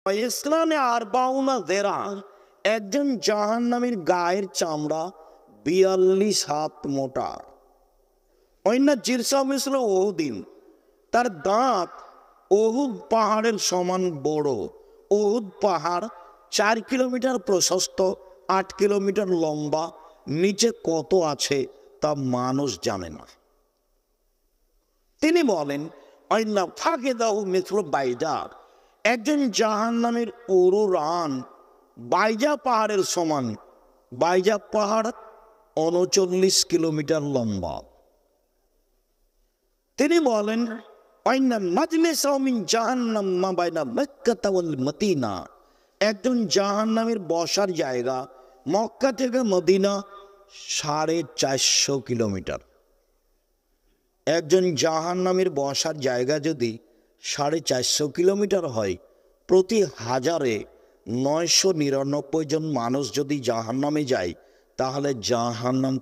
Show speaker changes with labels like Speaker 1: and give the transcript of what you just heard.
Speaker 1: ইসলামে আর বাউনা জেরা, একজন জাহান্নামীর গায়ের চামড়া 42 হাত মোটা। অন্য জিরসা মিশ্র ওহুদিন, তার দাঁত ওহুদ পাহাড়ের সমান বড়। ওহুদ পাহাড় 4 কিলোমিটার প্রশস্ত, 8 কিলোমিটার লম্বা। নিচে কত আছে তা মানুষ জানে না। তিনি বলেন, অন্য ফাঁকে দাও মিশ্র বাইজার, একজন জাহান্নামীর উরু রান বাইজা পাহাড়ের সমান। বাইজা পাহাড় 39 কিলোমিটার লম্বা। তিনি বলেন, মদিনা, একজন জাহান্নামীর বসার জায়গা মক্কা থেকে মদিনা 450 কিলোমিটার। একজন জাহান্নামীর বসার জায়গা যদি 450 কিলোমিটার হয়, প্রতি হাজারে 999 জন মানুষ যদি জাহান্নামে যায়, তাহলে জাহান্নাম